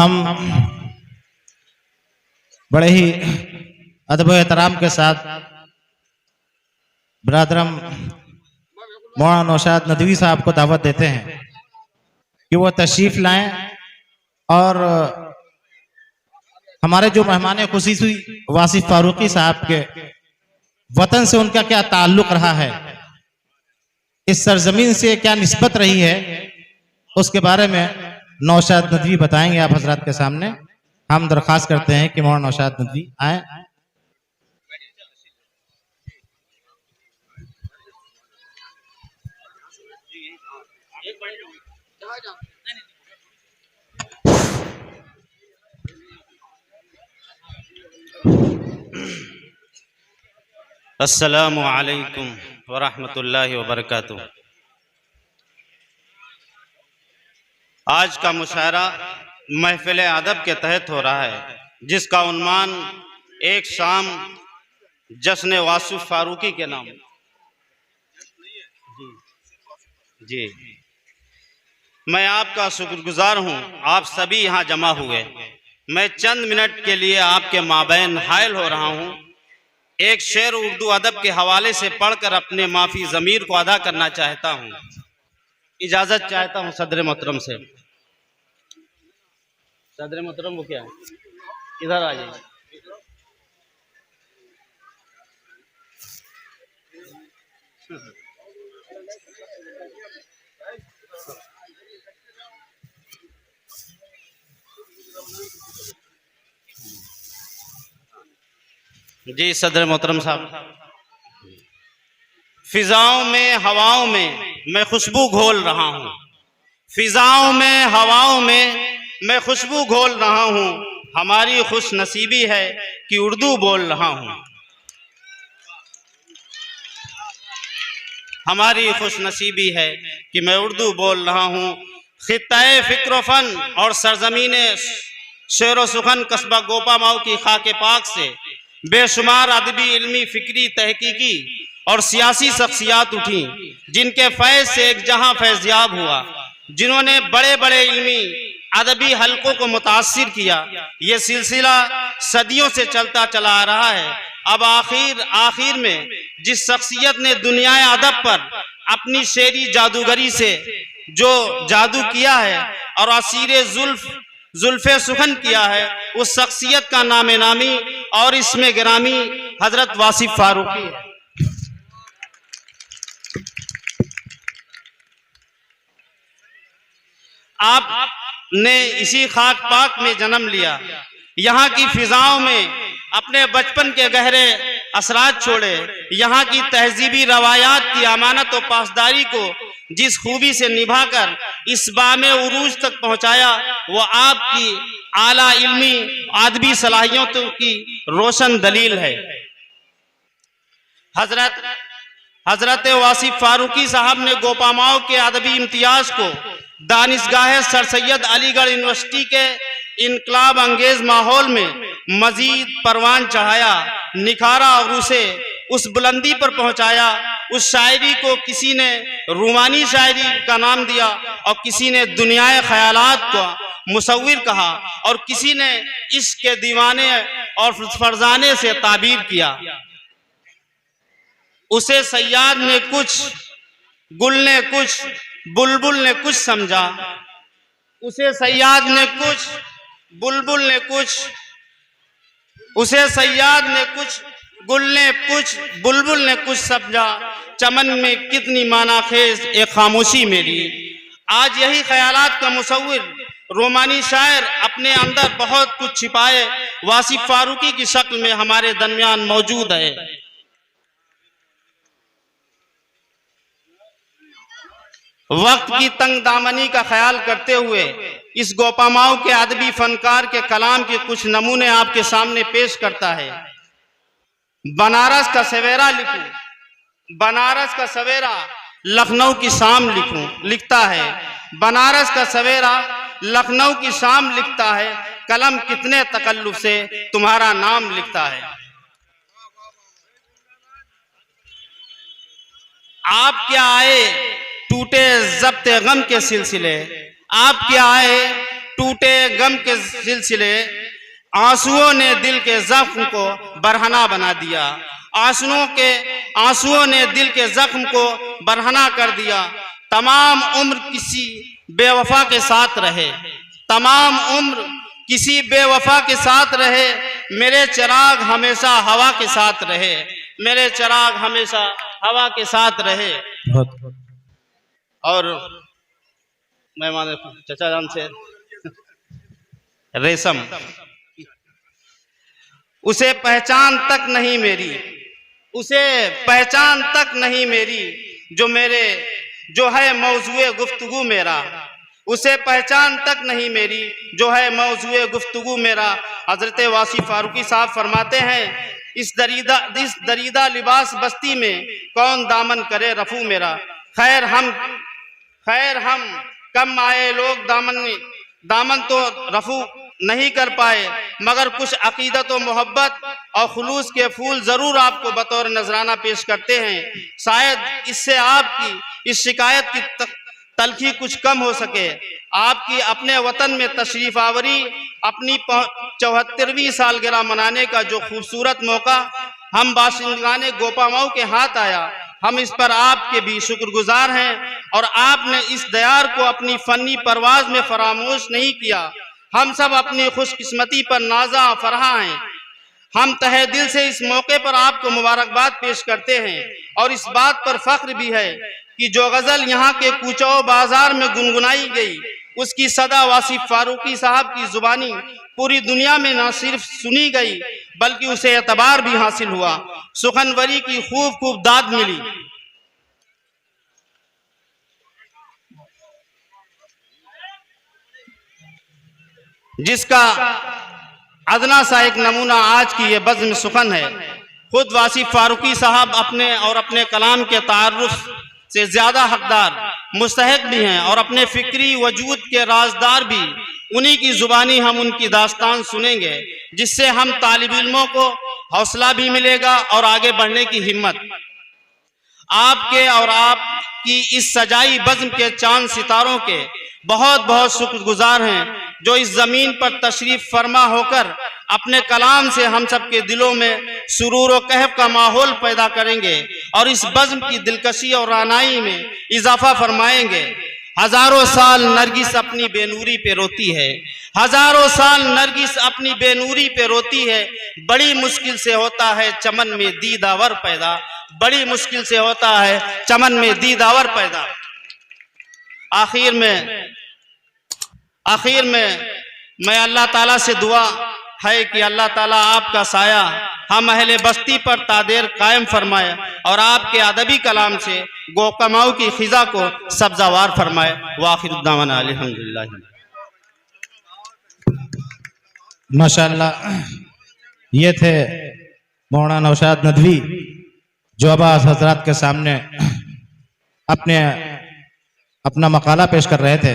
हम बड़े ही अदब एहतराम के साथ ब्रादरम मौलाना नौशाद नदवी साहब को दावत देते हैं कि वो तशरीफ लाएं और हमारे जो मेहमान खुसूसी वासिफ फारूकी साहब के वतन से उनका क्या ताल्लुक रहा है, इस सरजमीन से क्या निस्बत रही है, उसके बारे में नौशाद नदवी बताएंगे आप हजरात के सामने। हम दरख्वास्त करते हैं कि मौलाना नौशाद नदवी आए। अस्सलामु अलैकुम वरहमतुल्लाहि वबरकातुह। आज का मुशायरा महफिल अदब के तहत हो रहा है, जिसका उन्वान एक शाम जश्न वासिफ फारूकी के नाम। जी, मैं आपका शुक्रगुजार हूँ, आप सभी यहाँ जमा हुए। मैं चंद मिनट के लिए आपके माबैन हायल हो रहा हूँ। एक शेर उर्दू अदब के हवाले से पढ़कर अपने माफी ज़मीर को अदा करना चाहता हूँ। इजाज़त चाहता हूँ सदर मोहतरम से। सदर मोहतरम वो क्या है, इधर आ जाइए। जी सदर मोहतरम साहब। फिजाओं में हवाओं में मैं खुशबू घोल रहा हूँ, फिजाओं में हवाओं में मैं खुशबू घोल रहा हूँ। हमारी खुश नसीबी है कि उर्दू बोल रहा हूँ, हमारी खुश नसीबी है कि मैं उर्दू बोल रहा हूँ। खित्ताए फिक्र फन और सरजमीने शेर व सुखन कस्बा गोपा माऊ की खाके पाक से बेशुमार अदबी इल्मी फिक्री तहकीकी और सियासी शख्सियात उठी, जिनके फैज़ से एक जहां फैज़याब हुआ, जिन्होंने बड़े बड़े इल्मी अदबी हलकों को मुतासिर किया। ये सिलसिला सदियों से चलता चला आ रहा है। अब आखिर में जिस शख्सियत ने दुनिया अदब पर अपनी शेरी जादूगरी से जो जादू किया है और असीरे जुल्फे सुखन किया है, उस शख्सियत का नाम नामी और इसमें गिरामी हजरत वासिफ फारूकी है। आपने इसी खाक पाक में जन्म लिया, यहाँ की फिजाओं में अपने बचपन के गहरे असरात छोड़े। यहाँ की तहजीबी रवायात की अमानत और पासदारी को जिस खूबी से निभाकर इस बामे उरूज तक पहुँचाया, वो आपकी आला इल्मी अदबी सलाहियतों की रोशन दलील है। हजरत वासिफ फारूकी साहब ने गोपामाओ के अदबी इम्तियाज को दानिशगाह सर सैयद अलीगढ़ यूनिवर्सिटी के इनकलाब अंगेज माहौल में मजीद परवान चढ़ाया, निखारा और उसे उस बुलंदी पर पहुंचाया। उस शायरी को किसी ने रूमानी शायरी का नाम दिया और किसी ने दुनियाए ख्यालात का मुसव्विर कहा और किसी ने इश्क के दीवाने और फरजाने से ताबीर किया। उसे सैयाद ने कुछ, गुल ने कुछ, बुलबुल ने कुछ समझा। उसे सैयाद ने कुछ, बुलबुल ने कुछ, उसे सैयाद ने कुछ, गुल ने कुछ, बुलबुल ने कुछ समझा। चमन में कितनी मानाखेज एक खामोशी मेरी। आज यही ख्यालात का मुसव्विर रोमानी शायर अपने अंदर बहुत कुछ छिपाए वासिफ फारूकी की शक्ल में हमारे दरमियान मौजूद है। वक्त की तंग दामनी का ख्याल करते हुए इस गोपामाओ के अदबी फनकार के कलाम के कुछ नमूने आपके सामने पेश करता है। बनारस का सवेरा लिखूं, बनारस का सवेरा लखनऊ की शाम लिखता है। बनारस का सवेरा लखनऊ की शाम लिखता है। कलम कितने तकल्लुफ से तुम्हारा नाम लिखता है। आप क्या आए टूटे जब्ते गम के सिलसिले, आप क्या आए टूटे गम के सिलसिले, आंसुओं ने दिल के जख्म को बरहना बना दिया। आंसुओं ने दिल के जख्म को बरहना कर दिया। तमाम उम्र किसी बेवफा के साथ रहे, तमाम उम्र किसी बेवफा के साथ रहे, मेरे चिराग हमेशा हवा के साथ रहे, मेरे चिराग हमेशा हवा के साथ रहे। और मैं माने चचा जान से रेशम, उसे पहचान तक नहीं मेरी, उसे पहचान तक नहीं मेरी, जो है मौजूए गुफ्तगू मेरा, उसे पहचान तक नहीं मेरी, जो है मौजूए गुफ्तगू मेरा। हजरत वासी फारूकी साहब फरमाते हैं, इस दरीदा लिबास बस्ती में कौन दामन करे रफू मेरा। खैर हम कम आए लोग दामन तो रफू नहीं कर पाए, मगर कुछ अकीदत व मोहब्बत और खुलूस के फूल जरूर आपको बतौर नजराना पेश करते हैं। शायद इससे आपकी इस शिकायत की तलखी कुछ कम हो सके। आपकी अपने वतन में तशरीफ आवरी, अपनी 74वीं सालगिरह मनाने का जो खूबसूरत मौका हम बाशिंदगाने गोपामाऊ के हाथ आया, हम इस पर आपके भी शुक्रगुजार हैं। और आपने इस दयार को अपनी फनी परवाज में फरामोश नहीं किया। हम सब अपनी खुशकिस्मती पर नाजा फरहा हैं। हम तहे दिल से इस मौके पर आपको मुबारकबाद पेश करते हैं और इस बात पर फख्र भी है कि जो गजल यहाँ के कूचो बाजार में गुनगुनाई गई, उसकी सदा वासिफ फारूकी साहब की जुबानी पूरी दुनिया में न सिर्फ सुनी गई बल्कि उसे एतबार भी हासिल हुआ। सुखनवरी की खूब दाद मिली। जिसका अदना सा एक नमूना आज की ये बज़्म सुखन है। खुद वासिफ फारूकी साहब अपने कलाम के तारुफ से ज्यादा हकदार मुस्तहिक भी हैं और अपने फिक्री वजूद के राजदार भी। उन्हीं की जुबानी हम उनकी दास्तान सुनेंगे, जिससे हम तालिब इल्मों को हौसला भी मिलेगा और आगे बढ़ने की हिम्मत। आपके और आपकी इस सजाई बज़्म के चांद सितारों के बहुत बहुत शुक्रगुजार हैं, जो इस जमीन पर तशरीफ फरमा होकर अपने कलाम से हम सब के दिलों में सुरूर और कहफ का माहौल पैदा करेंगे और इस बज़्म की दिलकशी और रानाई में इजाफा फरमाएंगे। हजारों साल नरगिस अपनी बेनूरी पे रोती है, हजारों साल नरगिस अपनी बेनूरी पे रोती है। बड़ी मुश्किल से होता है चमन में दीदावर पैदा, बड़ी मुश्किल से होता है चमन में दीदावर पैदा। आखिर में मैं अल्लाह ताला से दुआ है कि अल्लाह ताला आपका साया हम अहले बस्ती पर तादेर कायम फरमाए और आपके अदबी कलाम से गोकमाऊ की खिजा को सब्जावार फरमाए। वाखिर दावाना अल्हम्दुलिल्लाह। माशाअल्लाह, ये थे मौलाना नौशाद नदवी, जो अब्बास हजरात के सामने अपना मकाला पेश कर रहे थे।